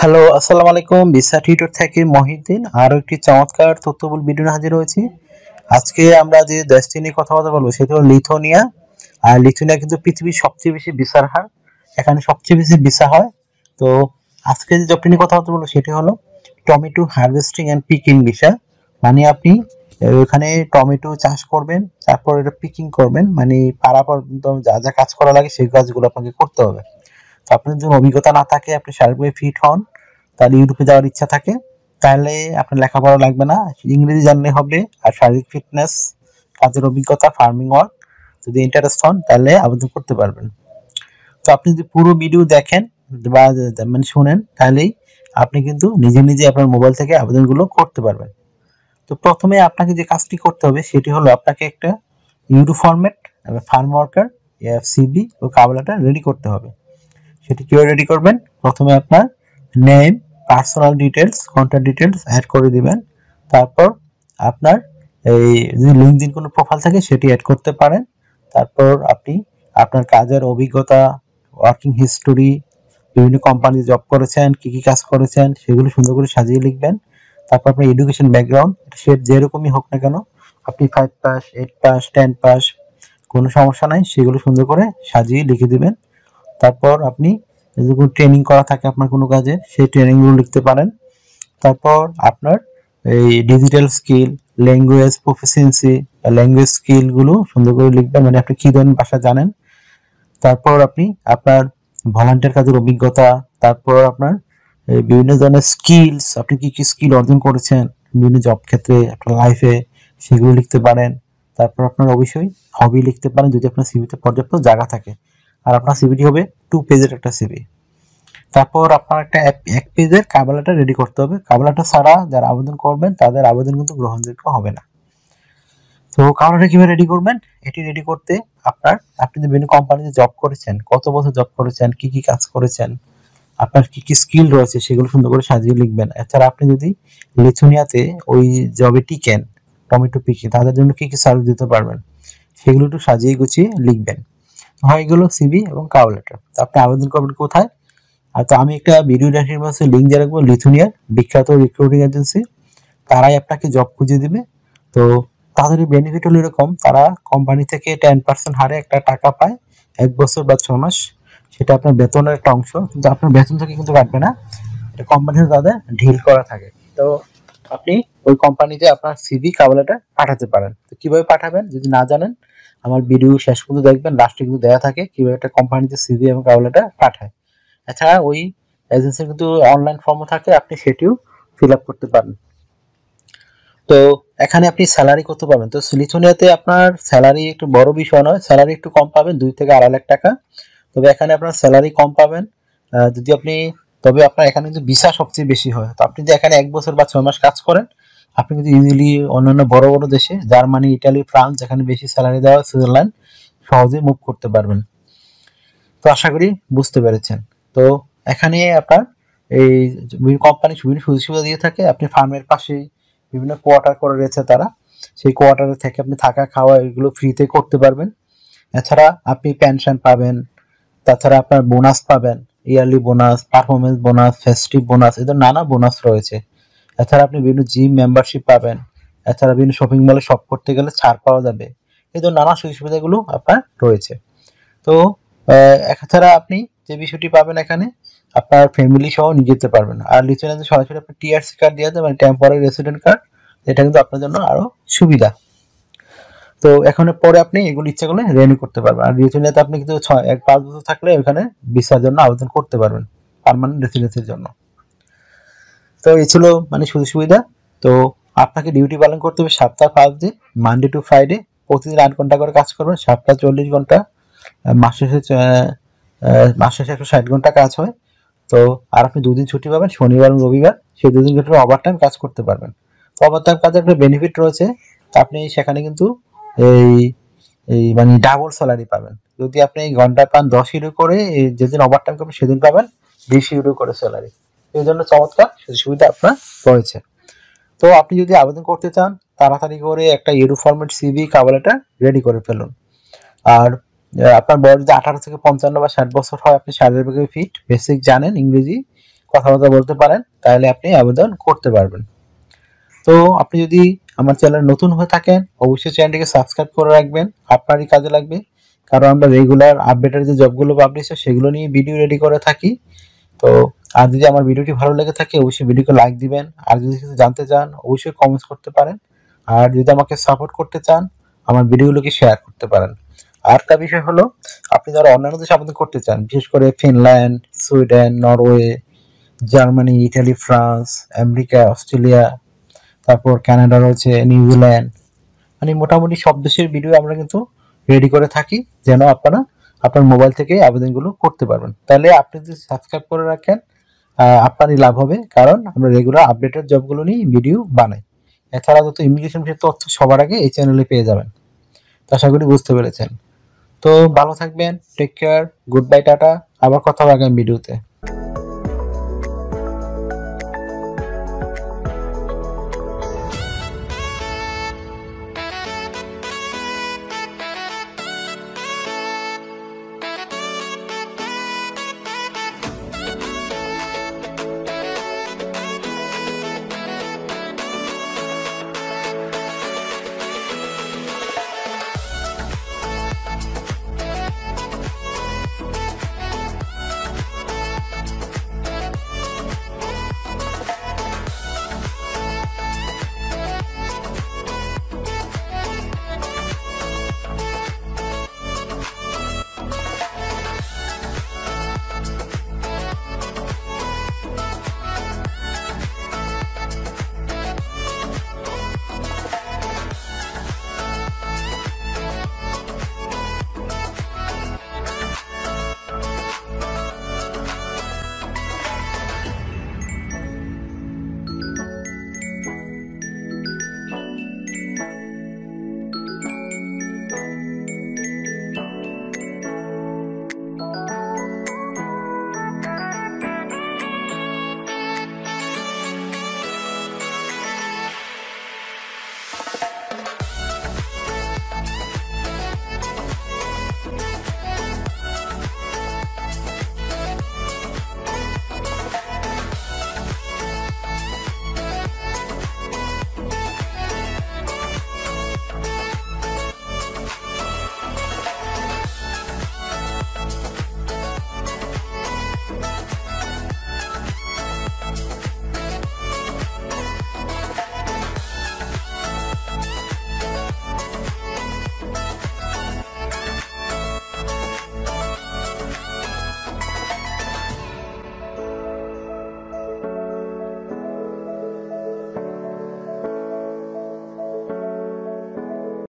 Hello, আসসালামু আলাইকুম। Visa tutor থেকে মহিউদ্দিন আরো একটি চমৎকার তথ্যবহুল ভিডিও নিয়ে হাজির হয়েছি। আজকে আমরা যে দেশটি নিয়ে কথা বলবো সেটি হলো লিথুয়ানিয়া। আর লিথুয়ানিয়া কিন্তু পৃথিবীর সবচেয়ে বেশি ভিসার হার, এখানে সবচেয়ে বেশি ভিসা হয়। তো আজকে যে জবটি নিয়ে কথা বলবো সেটি হলো tomato harvesting and picking visa. মানে আপনি ওখানে টমেটো চাষ করবেন, তারপর এটা পিকিং করবেন, মানে পাড়া পর্যন্ত যা যা কাজ করা লাগে সেই কাজগুলো আপনাকে করতে হবে। তো আপনার যদি অভিজ্ঞতা না থাকে, আপনি শারীরিকভাবে ফিট হন, তাহলে ইউরোপে যাওয়ার ইচ্ছা থাকে, তাহলে আপনার লেখাপড়া লাগবে না, ইংরেজি জানলে হবে। আর শারীরিক ফিটনেস, কাজের অভিজ্ঞতা, ফার্মিং ওয়ার্ক যদি ইন্টারেস্ট হন তাহলে আবেদন করতে পারবেন। তো আপনি যদি পুরো ভিডিও দেখেন বা মানে শুনেন, তাহলেই আপনি কিন্তু নিজে নিজে আপনার মোবাইল থেকে আবেদনগুলো করতে পারবেন। তো প্রথমে আপনাকে যে কাজটি করতে হবে সেটি হলো আপনাকে একটা euro format, farm worker, CV ও কাভার লেটার রেডি করতে হবে। সেটি কিভাবে রেডি করবেন? প্রথমে আপনার name, personal details, contact details add করে দিবেন। তারপর আপনার এই যদি লিঙ্কডইন কোনো প্রোফাইল থাকে সেটি অ্যাড করতে পারেন। তারপর আপনি আপনার কাজের অভিজ্ঞতা, ওয়ার্কিং হিস্টোরি, বিভিন্ন কোম্পানি জব করেছেন, কি কি কাজ করেছেন সেগুলো সুন্দর করে সাজিয়ে লিখবেন। তারপর আপনার এডুকেশন ব্যাকগ্রাউন্ড, সে যেরকমই হোক না কেন, আপনি 5 পাস, 8 পাস, 10 পাস, কোনো সমস্যা নাই, সেগুলো সুন্দর করে সাজিয়ে লিখে দিবেন। তারপর আপনি যদি কোনো ট্রেনিং করা থাকে আপনার কোনো কাজে, সেই ট্রেনিংগুলো লিখতে পারেন। তারপর আপনার এই digital skill, language proficiency, language স্কিলগুলো সুন্দর করে লিখবেন, মানে আপনি কী ধরনের ভাষা জানেন। তারপর আপনি আপনার ভলান্টিয়ার কাজের অভিজ্ঞতা, তারপর আপনার বিভিন্ন ধরনের স্কিলস, আপনি কি কি স্কিল অর্জন করেছেন বিভিন্ন জব ক্ষেত্রে, আপনার লাইফে, সেগুলো লিখতে পারেন। তারপর আপনার অবশ্যই হবি লিখতে পারেন যদি আপনার সিভিতে পর্যাপ্ত জায়গা থাকে। আর আপনার সিভিটি হবে 2 পেজের একটা সিভি। তারপর আপনার একটা 1 পেজের কভার লেটার রেডি করতে হবে। কভার লেটার ছাড়া যারা আবেদন করবেন তাদের আবেদন কিন্তু গ্রহণযোগ্য হবে না। তো কভার লেটার কিভাবে রেডি করবেন? এটি রেডি করতে আপনি যে বিভিন্ন কোম্পানিতে জব করেছেন, কত বছর জব করেছেন, কি কি কাজ করেছেন, আপনার কি কি স্কিল রয়েছে সেগুলো সুন্দর করে সাজিয়ে লিখবেন। এছাড়া আপনি যদি লিথুনিয়াতে ওই জবে টিকেন, টমেটো পিকে, তাদের জন্য কি কি সার্ভিস দিতে পারবেন সেগুলো একটু সাজিয়ে গুছিয়ে লিখবেন। হয়ে গেল সিভি এবং কভার লেটার। তো আপনি আবেদন করবেন কোথায়? আর তো আমি একটা ভিডিও ডেসক্রিপশনে লিঙ্ক দিয়ে রাখবো, লিথুনিয়ার বিখ্যাত রিক্রুটিং এজেন্সি, তারাই আপনাকে জব খুঁজে দিবে। তো তাদের বেনিফিট হলো এরকম, তারা কোম্পানি থেকে 10% হারে একটা টাকা পায় 1 বছর বা 6 মাস। সেটা আপনার বেতনের একটা অংশ, কিন্তু আপনার বেতন থেকে কিন্তু কাটবে না, এটা কোম্পানিতে তাদের ঢিল করা থাকে। তো আপনি ওই কোম্পানিতে আপনার সিভি কভার লেটার পাঠাতে পারেন। তো কিভাবে পাঠাবেন যদি না জানেন, আমার ভিডিও শেষ পর্যন্ত দেখবেন, লাস্টে কিন্তু দেওয়া থাকে কিভাবে একটা কোম্পানিতে সিভি এবং কভার লেটার পাঠায়। এছাড়া ওই এজেন্সির কিন্তু অনলাইন ফর্মও থাকে, আপনি সেটিও ফিল আপ করতে পারেন। তো এখানে আপনি স্যালারি কত পাবেন? তো লিথুনিয়াতে আপনার স্যালারি একটু বড় বিষয় নয়, স্যালারি একটু কম পাবেন, 2 থেকে 2.5 লাখ টাকা। তবে এখানে আপনার স্যালারি কম পাবেন যদি আপনি, তবে আপনার এখানে কিন্তু ভিসা সবচেয়ে বেশি হয়। তো আপনি যদি এখানে 1 বছর বা 6 মাস কাজ করেন, আপনি কিন্তু ইজিলি অন্যান্য বড় বড় দেশে, জার্মানি, ইটালি, ফ্রান্স, যেখানে বেশি স্যালারি দেওয়া হয়, সুইজারল্যান্ড, সহজে মুভ করতে পারবেন। তো আশা করি বুঝতে পেরেছেন। তো এখানে আপনার এই কোম্পানি বিভিন্ন সুযোগ সুবিধা দিয়ে থাকে। আপনি ফার্মের পাশে বিভিন্ন কোয়ার্টার করে রয়েছে তারা, সেই কোয়ার্টারে থেকে আপনি থাকা খাওয়া এগুলো ফ্রিতে করতে পারবেন। এছাড়া আপনি পেনশন পাবেন, তাছাড়া আপনার বোনাস পাবেন, yearly bonus, performance bonus, festive bonus, এদের নানা বোনাস রয়েছে। এছাড়া আপনি বিভিন্ন জিম মেম্বারশিপ পাবেন। এছাড়া বিভিন্ন শপিং মলে শপ করতে গেলে ছাড় পাওয়া যাবে। এই ধরনের নানা সুযোগ সুবিধাগুলো আপনার রয়েছে। তো এছাড়া আপনি যে বিষয়টি পাবেন এখানে, আপনার ফ্যামিলি সহ নিয়ে যেতে পারবেন। আর লিথুয়ানিয়াতে সরাসরি আপনি টিআরসি কার্ড দিয়ে দেয়, মানে টেম্পোরারি রেসিডেন্ট কার্ড, এটা কিন্তু আপনার জন্য আরো সুবিধা। তো এখন পরে আপনি এগুলো ইচ্ছা করলে রিনিউ করতে পারবেন। আর লিথুয়ানিয়াতে আপনি কিন্তু 5 বছর থাকলে ওখানে ভিসার জন্য আবেদন করতে পারবেন, পার্মানেন্ট রেসিডেন্সির জন্য। তো এই ছিল মানে সুযোগ সুবিধা। তো আপনাকে ডিউটি পালন করতে হবে সপ্তাহ 5 দিন, মানডে টু ফ্রাইডে, প্রতিদিন 8 ঘন্টা করে কাজ করবেন, সপ্তাহ 40 ঘন্টা, মাসে শেষে মাস শেষে 160 ঘন্টা কাজ হয়। তো আর আপনি 2 দিন ছুটি পাবেন, শনিবার এবং রবিবার, সেই 2 দিন ক্ষেত্রে ওভারটাইম কাজ করতে পারবেন। তো ওভারটাইম কাজের একটা বেনিফিট রয়েছে, তো আপনি সেখানে কিন্তু এই এই মানে ডাবল স্যালারি পাবেন। যদি আপনি এই ঘন্টা পান 10 ইউরো করে, যেদিন ওভারটাইম করবেন সেদিন পাবেন 20 ইউরো করে স্যালারি। এই জন্য চমৎকার সুবিধা আপনার রয়েছে। তো আপনি যদি আবেদন করতে চান, তাড়াতাড়ি করে একটা euro format CV cover letter ready করে ফেলুন। আর আপনার বয়স যদি 18 থেকে 55 বা 60 বছর হয়, আপনি শারীরিকভাবে ফিট, বেসিক জানেন ইংরেজি, কথাবার্তা বলতে পারেন, তাহলে আপনি আবেদন করতে পারবেন। তো আপনি যদি আমার চ্যানেল নতুন হয়ে থাকেন, অবশ্যই চ্যানেলটিকে সাবস্ক্রাইব করে রাখবেন, আপনারই কাজে লাগবে। কারণ আমরা রেগুলার আপডেটের যে জবগুলো পাবলিশ হয় সেগুলো নিয়ে ভিডিও রেডি করে থাকি। তো আর যদি আমার ভিডিওটি ভালো লেগে থাকে অবশ্যই ভিডিওকে লাইক দিবেন, আর যদি কিছু জানতে চান অবশ্যই কমেন্টস করতে পারেন, আর যদি আমাকে সাপোর্ট করতে চান আমার ভিডিওগুলোকে শেয়ার করতে পারেন। আরেকটা বিষয় হলো, আপনি যারা অন্যান্য দেশে আবেদন করতে চান, বিশেষ করে Finland, Sweden, Norway, Germany, Italy, France, America, Australia, তারপর কানাডা রয়েছে, নিউজিল্যান্ড, মানে মোটামুটি সব দেশের ভিডিও আমরা কিন্তু রেডি করে থাকি, যেন আপনারা আপনার মোবাইল থেকে আবেদনগুলো করতে পারবেন। তাহলে আপনি যদি সাবস্ক্রাইব করে রাখেন আপনারই লাভ হবে, কারণ আমরা রেগুলার আপডেটেড জবগুলো নিয়ে ভিডিও বানাই। এছাড়া যত ইমিগ্রেশন বিষয়ে তথ্য সবার আগে এই চ্যানেলে পেয়ে যাবেন। তো আশা করি বুঝতে পেরেছেন। তো ভালো থাকবেন, take care, good bye, tata. আবার কথা হবে আগামী ভিডিওতে।